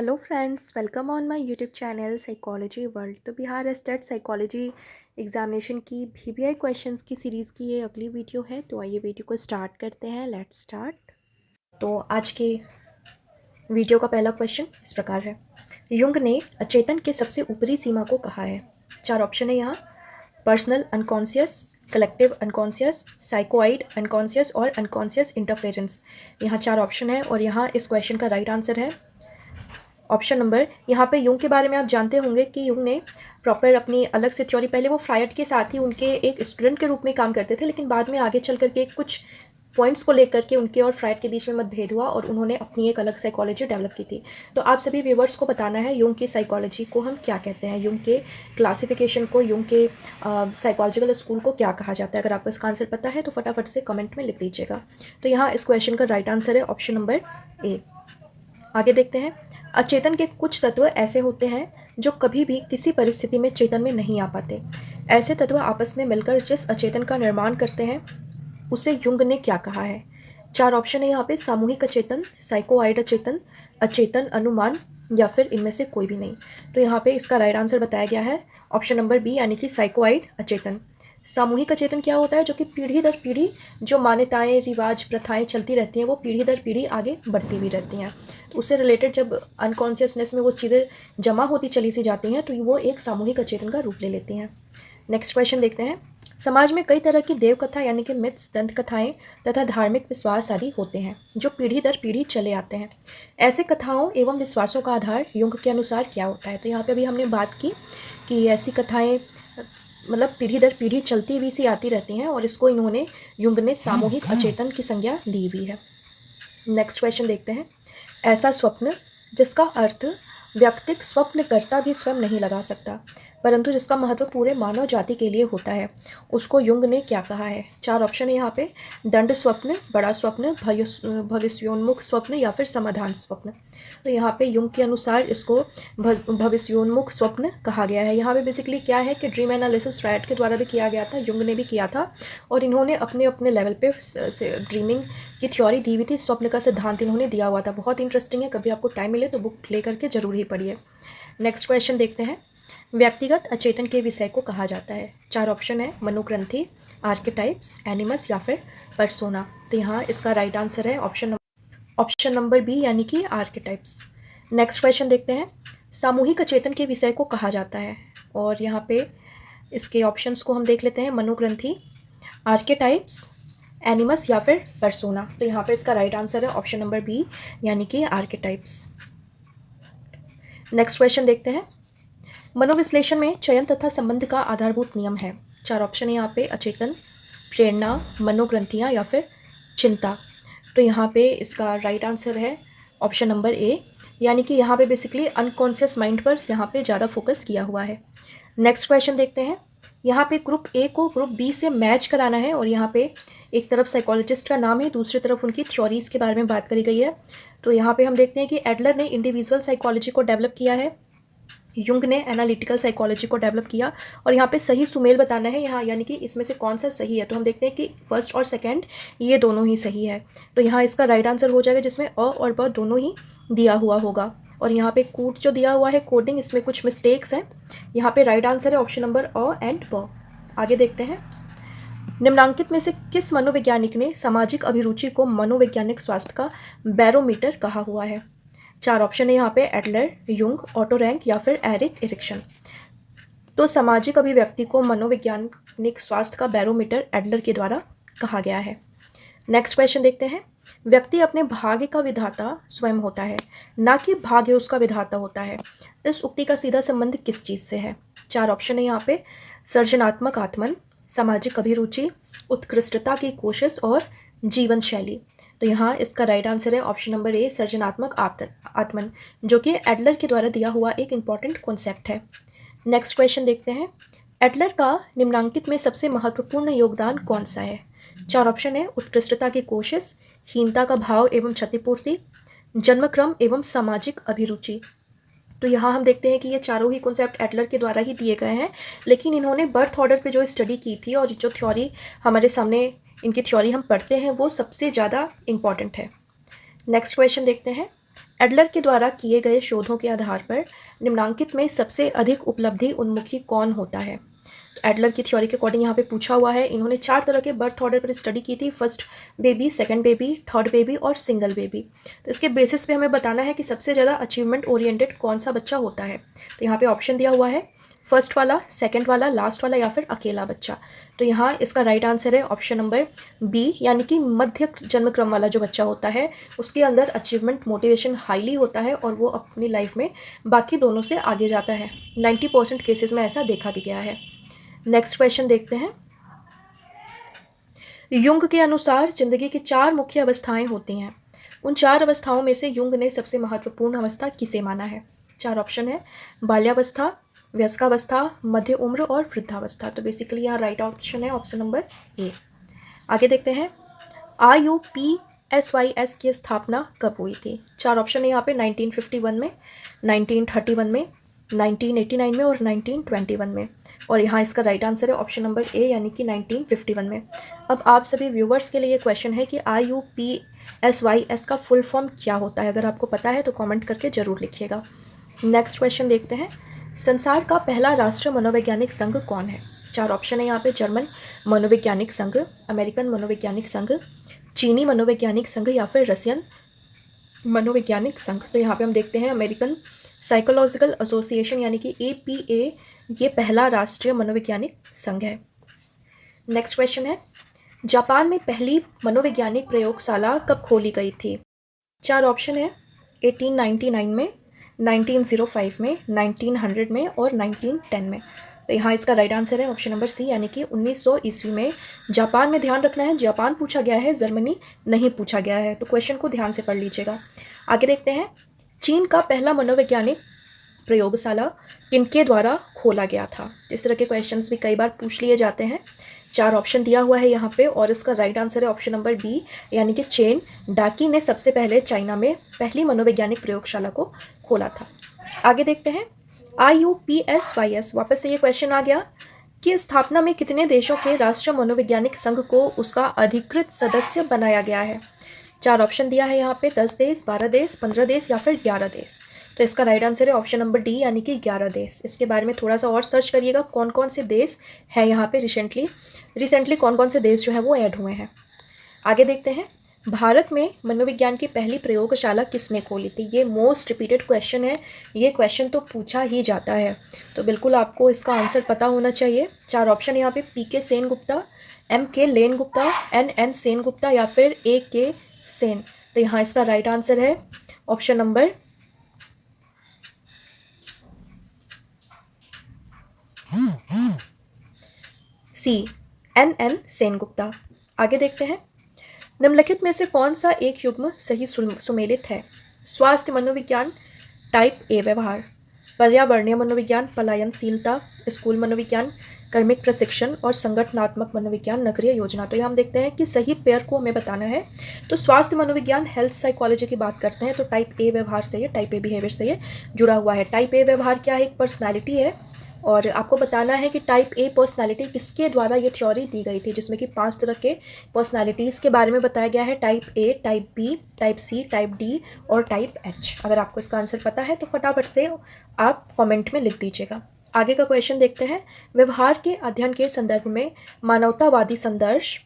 Hello friends, welcome on my YouTube channel psychology world. तो Bihar state psychology examination की BBI questions की series की ये अगली वीडियो है। तो आइए वीडियो को स्टार्ट करते हैं। Let's start. तो आज के वीडियो का पहला क्वेश्चन इस प्रकार है। युंग ने अचेतन के सबसे ऊपरी सीमा को कहा है। चार ऑप्शन है यहाँ। Personal unconscious, collective unconscious, psychoid unconscious और अनकॉन्शियस इंटरफेरेंस। यहाँ चार ऑप्शन है और यहाँ इस क्वेश्चन का राइट आंसर है ऑप्शन नंबर। यहाँ पे युंग के बारे में आप जानते होंगे कि युंग ने प्रॉपर अपनी अलग से थ्योरी, पहले वो फ्रायड के साथ ही उनके एक स्टूडेंट के रूप में काम करते थे, लेकिन बाद में आगे चल करके कुछ पॉइंट्स को लेकर के उनके और फ्रायड के बीच में मतभेद हुआ और उन्होंने अपनी एक अलग साइकोलॉजी डेवलप की थी। तो आप सभी व्यूवर्स को बताना है युंग की साइकोलॉजी को हम क्या कहते हैं, युंग के क्लासिफिकेशन को, युंग के साइकोलॉजिकल स्कूल को क्या कहा जाता है। अगर आपको इसका आंसर पता है तो फटाफट से कमेंट में लिख दीजिएगा। तो यहाँ इस क्वेश्चन का राइट आंसर है ऑप्शन नंबर ए। आगे देखते हैं। अचेतन के कुछ तत्व ऐसे होते हैं जो कभी भी किसी परिस्थिति में चेतन में नहीं आ पाते। ऐसे तत्व आपस में मिलकर जिस अचेतन का निर्माण करते हैं उसे युंग ने क्या कहा है। चार ऑप्शन है यहाँ पे। सामूहिक अचेतन, साइकोआइड अचेतन, अचेतन अनुमान या फिर इनमें से कोई भी नहीं। तो यहाँ पे इसका राइट आंसर बताया गया है ऑप्शन नंबर बी, यानी कि साइकोआइड अचेतन। सामूहिक अचेतन क्या होता है? जो कि पीढ़ी दर पीढ़ी जो मान्यताएं, रिवाज, प्रथाएं चलती रहती हैं वो पीढ़ी दर पीढ़ी आगे बढ़ती भी रहती हैं। तो उससे रिलेटेड जब अनकॉन्शियसनेस में वो चीज़ें जमा होती चली सी जाती हैं तो वो एक सामूहिक अचेतन का रूप ले लेती हैं। नेक्स्ट क्वेश्चन देखते हैं। समाज में कई तरह की देव कथा यानी कि मिथ्स, दंत कथाएं तथा धार्मिक विश्वास आदि होते हैं जो पीढ़ी दर पीढ़ी चले आते हैं। ऐसे कथाओं एवं विश्वासों का आधार युंग के अनुसार क्या होता है? तो यहाँ पे अभी हमने बात की कि ऐसी कथाएं मतलब पीढ़ी दर पीढ़ी चलती हुई सी आती रहती हैं और इसको इन्होंने, युंग ने सामूहिक अचेतन की संज्ञा दी हुई है। नेक्स्ट क्वेश्चन देखते हैं। ऐसा स्वप्न जिसका अर्थ व्यक्तिक स्वप्नकर्ता भी स्वयं नहीं लगा सकता परंतु जिसका महत्व पूरे मानव जाति के लिए होता है उसको युंग ने क्या कहा है? चार ऑप्शन है यहाँ पे। दंड स्वप्न, बड़ा स्वप्न, भविष्योन्मुख स्वप्न या फिर समाधान स्वप्न। तो यहाँ पे युंग के अनुसार इसको भविष्योन्मुख स्वप्न कहा गया है। यहाँ पे बेसिकली क्या है कि ड्रीम एनालिसिस फ्रायड के द्वारा भी किया गया था, युंग ने भी किया था और इन्होंने अपने अपने लेवल पे ड्रीमिंग की थ्योरी दी हुई थी। स्वप्न का सिद्धांत इन्होंने दिया हुआ था। बहुत इंटरेस्टिंग है, कभी आपको टाइम मिले तो बुक ले करके जरूर ही पढ़िए। नेक्स्ट क्वेश्चन देखते हैं। व्यक्तिगत अचेतन के विषय को कहा जाता है। चार ऑप्शन है। मनोग्रंथि, आर्केटाइप्स, एनिमस या फिर पर्सोना। तो यहाँ इसका राइट आंसर है ऑप्शन नंबर बी, यानी कि आर्केटाइप्स। नेक्स्ट क्वेश्चन देखते हैं। सामूहिक अचेतन के विषय को कहा जाता है और यहाँ पे इसके ऑप्शंस को हम देख लेते हैं। मनोग्रंथि, आर्केटाइप्स, एनिमस या फिर पर्सोना। तो यहाँ पे इसका राइट आंसर है ऑप्शन नंबर बी, यानी कि आर्केटाइप्स। नेक्स्ट क्वेश्चन देखते हैं। मनोविश्लेषण में चयन तथा संबंध का आधारभूत नियम है। चार ऑप्शन है यहाँ पे। अचेतन, प्रेरणा, मनोग्रंथियाँ या फिर चिंता। तो यहाँ पे इसका राइट आंसर है ऑप्शन नंबर ए, यानी कि यहाँ पे बेसिकली अनकॉन्शियस माइंड पर यहाँ पे ज़्यादा फोकस किया हुआ है। नेक्स्ट क्वेश्चन देखते हैं। यहाँ पे ग्रुप ए को ग्रुप बी से मैच कराना है और यहाँ पे एक तरफ साइकोलॉजिस्ट का नाम है, दूसरी तरफ उनकी थ्योरीज के बारे में बात करी गई है। तो यहाँ पे हम देखते हैं कि एडलर ने इंडिविजुअल साइकोलॉजी को डेवलप किया है, युंग ने एनालिटिकल साइकोलॉजी को डेवलप किया और यहाँ पे सही सुमेल बताना है यहाँ, यानी कि इसमें से कौन सा सही है। तो हम देखते हैं कि फर्स्ट और सेकंड ये दोनों ही सही है। तो यहाँ इसका राइट आंसर हो जाएगा जिसमें अ और ब दोनों ही दिया हुआ होगा और यहाँ पे कूट जो दिया हुआ है कोडिंग, इसमें कुछ मिस्टेक्स हैं। यहाँ पे राइट आंसर है ऑप्शन नंबर अ एंड ब। आगे देखते हैं। निम्नांकित में से किस मनोवैज्ञानिक ने सामाजिक अभिरुचि को मनोवैज्ञानिक स्वास्थ्य का बैरोमीटर कहा हुआ है? चार ऑप्शन है यहाँ पे। एडलर, युंग, ऑटो रैंक या फिर एरिक एरिक्सन। तो सामाजिक अभिव्यक्ति को मनोवैज्ञानिक स्वास्थ्य का बैरोमीटर एडलर के द्वारा कहा गया है। नेक्स्ट क्वेश्चन देखते हैं। व्यक्ति अपने भाग्य का विधाता स्वयं होता है, ना कि भाग्य उसका विधाता होता है। इस उक्ति का सीधा संबंध किस चीज़ से है? चार ऑप्शन है यहाँ पे। सर्जनात्मक आत्मन, सामाजिक अभिरुचि, उत्कृष्टता की कोशिश और जीवन शैली। तो यहाँ इसका राइट आंसर है ऑप्शन नंबर ए, सर्जनात्मक आत्मन, जो कि एडलर के द्वारा दिया हुआ एक इम्पॉर्टेंट कॉन्सेप्ट है। नेक्स्ट क्वेश्चन देखते हैं। एडलर का निम्नांकित में सबसे महत्वपूर्ण योगदान कौन सा है? चार ऑप्शन है। उत्कृष्टता की कोशिश, हीनता का भाव एवं क्षतिपूर्ति, जन्मक्रम एवं सामाजिक अभिरुचि। तो यहाँ हम देखते हैं कि ये चारों ही कॉन्सेप्ट एडलर के द्वारा ही दिए गए हैं, लेकिन इन्होंने बर्थ ऑर्डर पे जो स्टडी की थी और जो थ्योरी हमारे सामने इनकी थ्योरी हम पढ़ते हैं वो सबसे ज़्यादा इम्पॉर्टेंट है। नेक्स्ट क्वेश्चन देखते हैं। एडलर के द्वारा किए गए शोधों के आधार पर निम्नांकित में सबसे अधिक उपलब्धि उन्मुखी कौन होता है। एडलर की थ्योरी के अकॉर्डिंग यहाँ पे पूछा हुआ है। इन्होंने 4 तरह के बर्थ ऑर्डर पर स्टडी की थी, first baby, second baby, third baby और सिंगल बेबी। तो इसके बेसिस पे हमें बताना है कि सबसे ज़्यादा अचीवमेंट ओरिएंटेड कौन सा बच्चा होता है। तो यहाँ पे ऑप्शन दिया हुआ है, फर्स्ट वाला, सेकंड वाला, लास्ट वाला या फिर अकेला बच्चा। तो यहाँ इसका राइट आंसर है ऑप्शन नंबर बी, यानी कि मध्य जन्म क्रम वाला जो बच्चा होता है उसके अंदर अचीवमेंट मोटिवेशन हाईली होता है और वो अपनी लाइफ में बाकी दोनों से आगे जाता है। 90% केसेस में ऐसा देखा भी गया है। नेक्स्ट क्वेश्चन देखते हैं। युंग के अनुसार जिंदगी की 4 मुख्य अवस्थाएं होती हैं। उन 4 अवस्थाओं में से युंग ने सबसे महत्वपूर्ण अवस्था किसे माना है। 4 ऑप्शन है, बाल्यावस्था, वयस्कावस्था, मध्य उम्र और वृद्धावस्था। तो बेसिकली यहाँ राइट ऑप्शन है ऑप्शन नंबर ए। आगे देखते हैं, IUPSYS की स्थापना कब हुई थी। 4 ऑप्शन है यहाँ पे, 1951 में, 1931 में, 1989 में और 1921 में। और यहाँ इसका राइट आंसर है ऑप्शन नंबर ए, यानी कि 1951 में। अब आप सभी व्यूवर्स के लिए ये क्वेश्चन है कि IUPSYS का फुल फॉर्म क्या होता है। अगर आपको पता है तो कमेंट करके ज़रूर लिखिएगा। नेक्स्ट क्वेश्चन देखते हैं, संसार का पहला राष्ट्रीय मनोवैज्ञानिक संघ कौन है। 4 ऑप्शन है यहाँ पे, जर्मन मनोवैज्ञानिक संघ, अमेरिकन मनोवैज्ञानिक संघ, चीनी मनोवैज्ञानिक संघ या फिर रशियन मनोवैज्ञानिक संघ। तो यहाँ पे हम देखते हैं अमेरिकन साइकोलॉजिकल एसोसिएशन यानी कि APA ये पहला राष्ट्रीय मनोवैज्ञानिक संघ है। नेक्स्ट क्वेश्चन है, जापान में पहली मनोवैज्ञानिक प्रयोगशाला कब खोली गई थी। 4 ऑप्शन है, 1899 में, 1905 में, 1900 में और 1910 में। तो यहाँ इसका राइट आंसर है ऑप्शन नंबर सी, यानी कि 1900 ईस्वी में। जापान में ध्यान रखना है, जापान पूछा गया है, जर्मनी नहीं पूछा गया है। तो क्वेश्चन को ध्यान से पढ़ लीजिएगा। आगे देखते हैं, चीन का पहला मनोवैज्ञानिक प्रयोगशाला किनके द्वारा खोला गया था। इस तरह के क्वेश्चंस भी कई बार पूछ लिए जाते हैं। 4 ऑप्शन दिया हुआ है यहाँ पे और इसका राइट आंसर है ऑप्शन नंबर बी, यानी कि चेन डाकी ने सबसे पहले चाइना में पहली मनोवैज्ञानिक प्रयोगशाला को खोला था। आगे देखते हैं, IUPSYS वापस से ये क्वेश्चन आ गया कि स्थापना में कितने देशों के राष्ट्रीय मनोवैज्ञानिक संघ को उसका अधिकृत सदस्य बनाया गया है। 4 ऑप्शन दिया है यहाँ पे, 10 देश, 12 देश, 15 देश या फिर 11 देश। तो इसका राइट आंसर है ऑप्शन नंबर डी, यानी कि 11 देश। इसके बारे में थोड़ा सा और सर्च करिएगा, कौन कौन से देश हैं यहाँ पे रिसेंटली कौन कौन से देश जो हैं वो ऐड हुए हैं। आगे देखते हैं, भारत में मनोविज्ञान की पहली प्रयोगशाला किसने खोली थी। ये मोस्ट रिपीटेड क्वेश्चन है, ये क्वेश्चन तो पूछा ही जाता है, तो बिल्कुल आपको इसका आंसर पता होना चाहिए। 4 ऑप्शन यहाँ पे, PK सेन गुप्ता, MK लेन गुप्ता, NN सेन गुप्ता या फिर AK सेन। तो यहाँ इसका राइट आंसर है option number C, NN Sen Gupta. आगे देखते हैं, निम्नलिखित में से कौन सा एक युग्म सही सुमेलित है। स्वास्थ्य मनोविज्ञान, टाइप ए व्यवहार, पर्यावरणीय मनोविज्ञान, पलायनशीलता, स्कूल मनोविज्ञान, कर्मिक प्रशिक्षण और संगठनात्मक मनोविज्ञान, नगरीय योजना। तो यहाँ हम देखते हैं कि सही पेयर को हमें बताना है। तो स्वास्थ्य मनोविज्ञान हेल्थ साइकोलॉजी की बात करते हैं तो टाइप ए व्यवहार से ये, टाइप ए बिहेवियर से ये जुड़ा हुआ है। टाइप ए व्यवहार क्या है, एक पर्सनैलिटी है और आपको बताना है कि टाइप ए पर्सनालिटी किसके द्वारा ये थ्योरी दी गई थी, जिसमें कि 5 तरह के पर्सनालिटीज़ के बारे में बताया गया है, type A, type B, type C, type D और टाइप एच। अगर आपको इसका आंसर पता है तो फटाफट से आप कमेंट में लिख दीजिएगा। आगे का क्वेश्चन देखते हैं, व्यवहार के अध्ययन के संदर्भ में मानवतावादी संदर्श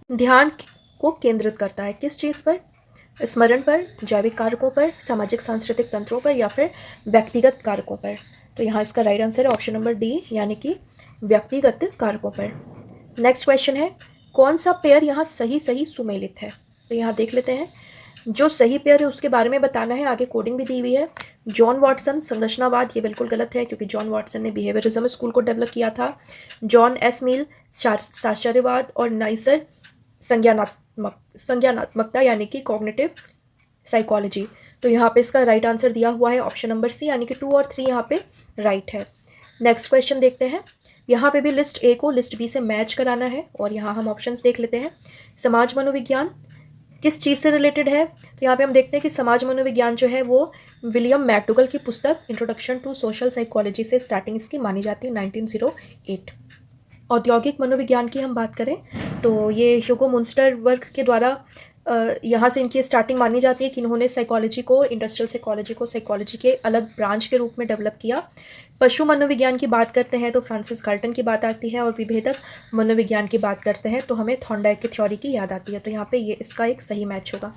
ध्यान को केंद्रित करता है किस चीज़ पर। स्मरण पर, जैविक कारकों पर, सामाजिक सांस्कृतिक तंत्रों पर या फिर व्यक्तिगत कारकों पर। तो यहाँ इसका राइट आंसर है ऑप्शन नंबर डी, यानी कि व्यक्तिगत कारकों पर। नेक्स्ट क्वेश्चन है, कौन सा पेयर यहाँ सही सुमेलित है। तो यहाँ देख लेते हैं, जो सही पेयर है उसके बारे में बताना है। आगे कोडिंग भी दी हुई है। जॉन वॉटसन संरचनावाद, ये बिल्कुल गलत है क्योंकि जॉन वॉटसन ने बिहेवियरिज्म स्कूल को डेवलप किया था। जॉन एस मिल साक्षरवाद और नाइसर संज्ञानात्मकता यानी कि कॉग्निटिव साइकोलॉजी। तो यहाँ पे इसका राइट आंसर दिया हुआ है ऑप्शन नंबर सी, यानी कि 2 और 3 यहाँ पे राइट है। नेक्स्ट क्वेश्चन देखते हैं, यहाँ पे भी लिस्ट ए को लिस्ट बी से मैच कराना है और यहाँ हम ऑप्शंस देख लेते हैं। समाज मनोविज्ञान किस चीज़ से रिलेटेड है, तो यहाँ पे हम देखते हैं कि समाज मनोविज्ञान जो है वो विलियम मैकडुगल की पुस्तक इंट्रोडक्शन टू सोशल साइकोलॉजी से स्टार्टिंग इसकी मानी जाती है 1908। औद्योगिक मनोविज्ञान की हम बात करें तो ये ह्यूगो मुंस्टर वर्ग के द्वारा यहाँ से इनकी स्टार्टिंग मानी जाती है कि इन्होंने साइकोलॉजी को, इंडस्ट्रियल साइकोलॉजी को साइकोलॉजी के अलग ब्रांच के रूप में डेवलप किया। पशु मनोविज्ञान की बात करते हैं तो फ्रांसिस गाल्टन की बात आती है, और विभेदक मनोविज्ञान की बात करते हैं तो हमें थॉर्नडाइक की थ्योरी की याद आती है। तो यहाँ पे ये इसका एक सही मैच होगा।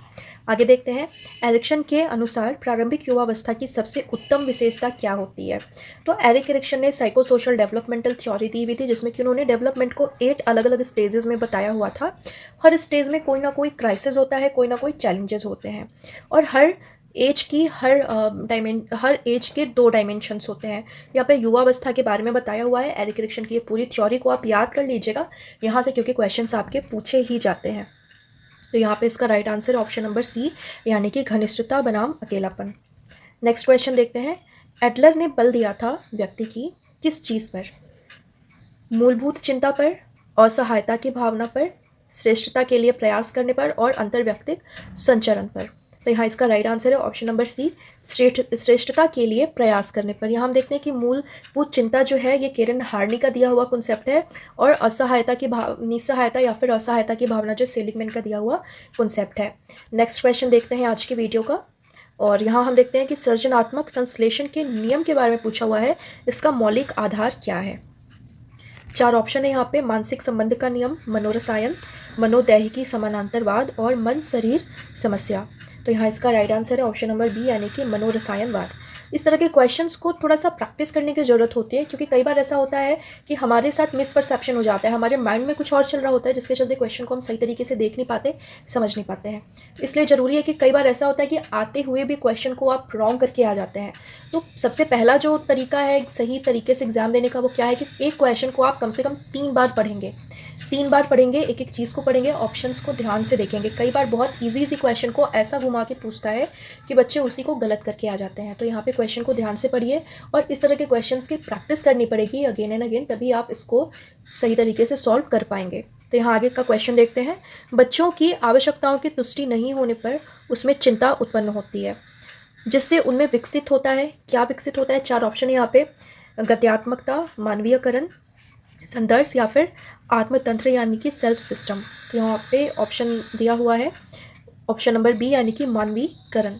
आगे देखते हैं, एरिक्सन के अनुसार प्रारंभिक युवावस्था की सबसे उत्तम विशेषता क्या होती है। तो एरिक एरिक्सन ने साइको सोशल डेवलपमेंटल थ्योरी दी हुई थी, जिसमें कि उन्होंने डेवलपमेंट को 8 अलग अलग स्टेजेस में बताया हुआ था। हर स्टेज में कोई ना कोई क्राइसिस होता है, कोई ना कोई चैलेंजेस होते हैं, और हर एज की हर एज के 2 डायमेंशंस होते हैं। यहाँ पे युवावस्था के बारे में बताया हुआ है। एरिक एरिक्सन की ये पूरी थ्योरी को आप याद कर लीजिएगा यहाँ से, क्योंकि क्वेश्चंस आपके पूछे ही जाते हैं। तो यहाँ पे इसका right answer option number C, यानी कि घनिष्ठता बनाम अकेलापन। नेक्स्ट क्वेश्चन देखते हैं, एडलर ने बल दिया था व्यक्ति की किस चीज़ पर। मूलभूत चिंता पर, असहायता की भावना पर, श्रेष्ठता के लिए प्रयास करने पर, और अंतर्व्यक्तिक संचरण पर। तो यहाँ इसका राइट आंसर है ऑप्शन नंबर सी, श्रेष्ठता के लिए प्रयास करने पर। यहाँ हम देखते हैं कि मूलभूत चिंता जो है ये केरन हार्नी का दिया हुआ कॉन्सेप्ट है, और असहायता की निस्सहायता या फिर असहायता की भावना जो सेलिगमैन का दिया हुआ कॉन्सेप्ट है। नेक्स्ट क्वेश्चन देखते हैं आज की वीडियो का, और यहाँ हम देखते हैं कि सृजनात्मक संश्लेषण के नियम के बारे में पूछा हुआ है। इसका मौलिक आधार क्या है। 4 ऑप्शन है यहाँ पे, मानसिक संबंध का नियम, मनोरसायन, मनोदैहिकी समानांतरवाद, और मन शरीर समस्या। तो यहाँ इसका राइट आंसर है ऑप्शन नंबर बी, यानी कि मनोरसायनवाद। इस तरह के क्वेश्चंस को थोड़ा सा प्रैक्टिस करने की ज़रूरत होती है, क्योंकि कई बार ऐसा होता है कि हमारे साथ मिसपरसेप्शन हो जाता है, हमारे माइंड में कुछ और चल रहा होता है, जिसके चलते क्वेश्चन को हम सही तरीके से देख नहीं पाते, समझ नहीं पाते हैं। इसलिए ज़रूरी है कि कई बार ऐसा होता है कि आते हुए भी क्वेश्चन को आप रॉन्ग करके आ जाते हैं। तो सबसे पहला जो तरीका है सही तरीके से एग्ज़ाम देने का, वो क्या है कि एक क्वेश्चन को आप कम से कम 3 बार पढ़ेंगे। 3 बार पढ़ेंगे, एक एक चीज़ को पढ़ेंगे, ऑप्शंस को ध्यान से देखेंगे। कई बार बहुत ईजी क्वेश्चन को ऐसा घुमा के पूछता है कि बच्चे उसी को गलत करके आ जाते हैं। तो यहाँ पे क्वेश्चन को ध्यान से पढ़िए, और इस तरह के क्वेश्चंस की प्रैक्टिस करनी पड़ेगी अगेन एंड अगेन, तभी आप इसको सही तरीके से सॉल्व कर पाएंगे। तो यहाँ आगे का क्वेश्चन देखते हैं, बच्चों की आवश्यकताओं की तुष्टि नहीं होने पर उसमें चिंता उत्पन्न होती है, जिससे उनमें विकसित होता है। क्या विकसित होता है? 4 ऑप्शन है यहाँ पे, गत्यात्मकता, मानवीयकरण, संदर्श, या फिर आत्मतंत्र यानी कि सेल्फ सिस्टम। तो यहाँ पे ऑप्शन दिया हुआ है ऑप्शन नंबर बी, यानी कि मानवीकरण।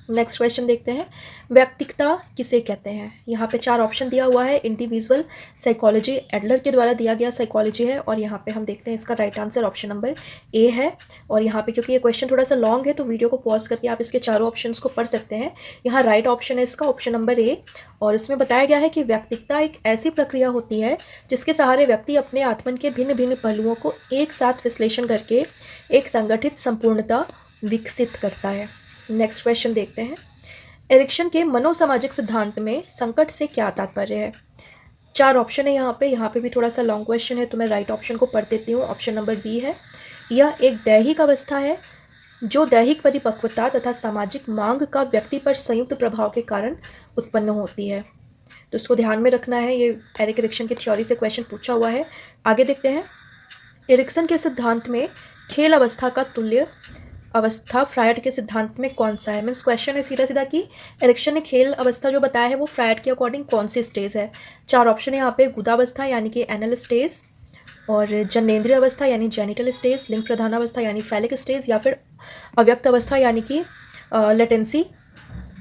नेक्स्ट क्वेश्चन देखते हैं, व्यक्तिकता किसे कहते हैं। यहाँ पे 4 ऑप्शन दिया हुआ है। इंडिविजुअल साइकोलॉजी एडलर के द्वारा दिया गया साइकोलॉजी है, और यहाँ पे हम देखते हैं इसका right answer option number A है। और यहाँ पे क्योंकि ये क्वेश्चन थोड़ा सा लॉन्ग है, तो वीडियो को पॉज करके आप इसके चारों ऑप्शंस को पढ़ सकते हैं। यहाँ राइट ऑप्शन है इसका ऑप्शन नंबर ए, और इसमें बताया गया है कि व्यक्तिकता एक ऐसी प्रक्रिया होती है जिसके सहारे व्यक्ति अपने आत्मन के भिन्न भिन्न पहलुओं को एक साथ विश्लेषण करके एक संगठित संपूर्णता विकसित करता है। नेक्स्ट क्वेश्चन देखते हैं, एरिक्सन के मनोसामाजिक सिद्धांत में संकट से क्या तात्पर्य है। 4 ऑप्शन है यहाँ पे भी थोड़ा सा लॉन्ग क्वेश्चन है, तो मैं राइट ऑप्शन को पढ़ देती हूँ। ऑप्शन नंबर बी है, यह एक दैहिक अवस्था है जो दैहिक परिपक्वता तथा सामाजिक मांग का व्यक्ति पर संयुक्त प्रभाव के कारण उत्पन्न होती है। तो इसको ध्यान में रखना है, ये एरिक एरिक्सन की थ्योरी से क्वेश्चन पूछा हुआ है। आगे देखते हैं, एरिक्सन के सिद्धांत में खेल अवस्था का तुल्य अवस्था फ्रायड के सिद्धांत में कौन सा है। मीन्स क्वेश्चन है सीधा सीधा कि एरिक्सन ने खेल अवस्था जो बताया है वो फ्रायड के अकॉर्डिंग कौन सी स्टेज है। 4 ऑप्शन है यहाँ पे, गुदावस्था यानी कि एनल स्टेज, और जनेंद्रिय अवस्था यानी जेनिटल स्टेज, लिंग प्रधान अवस्था यानी फैलिक स्टेज, या फिर अव्यक्त अवस्था यानी कि लेटेंसी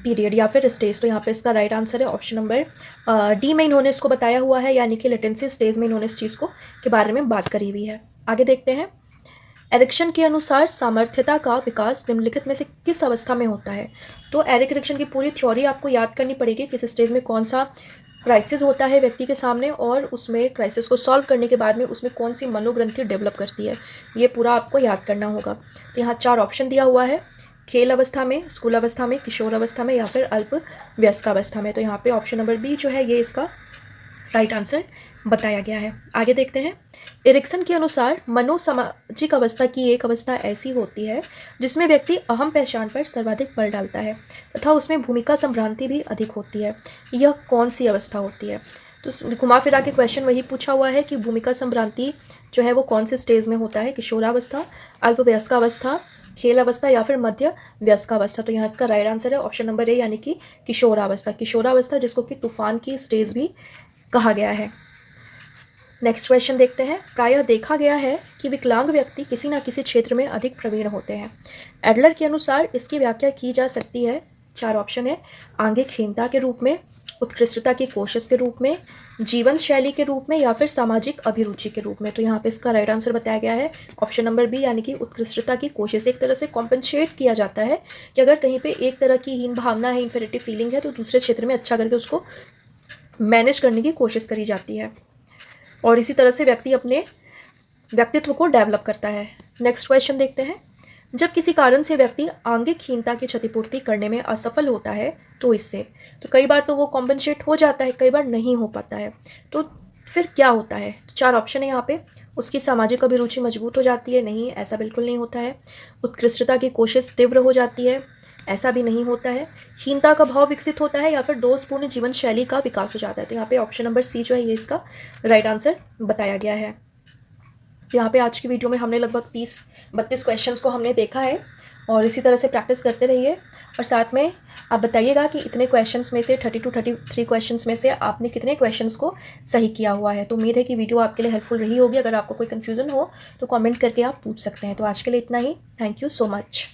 पीरियड या फिर स्टेज। तो यहाँ पे इसका राइट आंसर है ऑप्शन नंबर डी में इन्होंने इसको बताया हुआ है, यानी कि लेटेंसी स्टेज में इन्होंने इस चीज़ को के बारे में बात करी हुई है। आगे देखते हैं, एरिक्सन के अनुसार सामर्थ्यता का विकास निम्नलिखित में से किस अवस्था में होता है। तो एरिक एरिक्सन की पूरी थ्योरी आपको याद करनी पड़ेगी, किस स्टेज में कौन सा क्राइसिस होता है व्यक्ति के सामने, और उसमें क्राइसिस को सॉल्व करने के बाद में उसमें कौन सी मनोग्रंथि डेवलप करती है, ये पूरा आपको याद करना होगा। तो यहाँ 4 ऑप्शन दिया हुआ है, खेल अवस्था में, स्कूल अवस्था में, किशोर अवस्था में, या फिर अल्प वयस्कावस्था में। तो यहाँ पे ऑप्शन नंबर बी जो है ये इसका राइट आंसर बताया गया है। आगे देखते हैं, एरिक्सन के अनुसार मनोसामाजिक अवस्था की एक अवस्था ऐसी होती है जिसमें व्यक्ति अहम पहचान पर सर्वाधिक बल डालता है तथा उसमें भूमिका संभ्रांति भी अधिक होती है। यह कौन सी अवस्था होती है। तो घुमा फिरा के क्वेश्चन वही पूछा हुआ है कि भूमिका संभ्रांति जो है वो कौन से स्टेज में होता है, किशोरावस्था, अल्प वयस्कावस्था, खेल अवस्था, या फिर मध्य वयस्कावस्था। तो यहाँ इसका राइट आंसर है ऑप्शन नंबर ए, यानी कि किशोरावस्था। किशोरावस्था जिसको कि तूफान की स्टेज भी कहा गया है। नेक्स्ट क्वेश्चन देखते हैं। प्रायः देखा गया है कि विकलांग व्यक्ति किसी न किसी क्षेत्र में अधिक प्रवीण होते हैं। एडलर के अनुसार इसकी व्याख्या की जा सकती है, 4 ऑप्शन है, आंगिक हीनता के रूप में, उत्कृष्टता की कोशिश के रूप में, जीवन शैली के रूप में, या फिर सामाजिक अभिरुचि के रूप में। तो यहाँ पे इसका राइट आंसर बताया गया है ऑप्शन नंबर बी, यानी कि उत्कृष्टता की कोशिश। एक तरह से कॉम्पनसेट किया जाता है कि अगर कहीं पे एक तरह की हीन भावना है, इन्फेरिटी फीलिंग है, तो दूसरे क्षेत्र में अच्छा करके उसको मैनेज करने की कोशिश करी जाती है और इसी तरह से व्यक्ति अपने व्यक्तित्व को डेवलप करता है। नेक्स्ट क्वेश्चन देखते हैं। जब किसी कारण से व्यक्ति आंगिक हीनता की क्षतिपूर्ति करने में असफल होता है तो इससे, तो कई बार तो वो कॉम्पनसेट हो जाता है, कई बार नहीं हो पाता है, तो फिर क्या होता है? 4 ऑप्शन है यहाँ पे। उसकी सामाजिक अभिरुचि मजबूत हो जाती है, नहीं, ऐसा बिल्कुल नहीं होता है। उत्कृष्टता की कोशिश तीव्र हो जाती है, ऐसा भी नहीं होता है। हीनता का भाव विकसित होता है, या फिर दोषपूर्ण जीवन शैली का विकास हो जाता है। तो यहाँ पे ऑप्शन नंबर सी जो है ये इसका राइट आंसर बताया गया है। तो यहाँ पे आज की वीडियो में हमने लगभग 30-32 क्वेश्चंस को हमने देखा है और इसी तरह से प्रैक्टिस करते रहिए। और साथ में आप बताइएगा कि इतने क्वेश्चंस में से 30 to 33 क्वेश्चंस में से आपने कितने क्वेश्चंस को सही किया हुआ है। तो उम्मीद है कि वीडियो आपके लिए हेल्पफुल रही होगी। अगर आपको कोई कन्फ्यूज़न हो तो कमेंट करके आप पूछ सकते हैं। तो आज के लिए इतना ही। Thank you so much.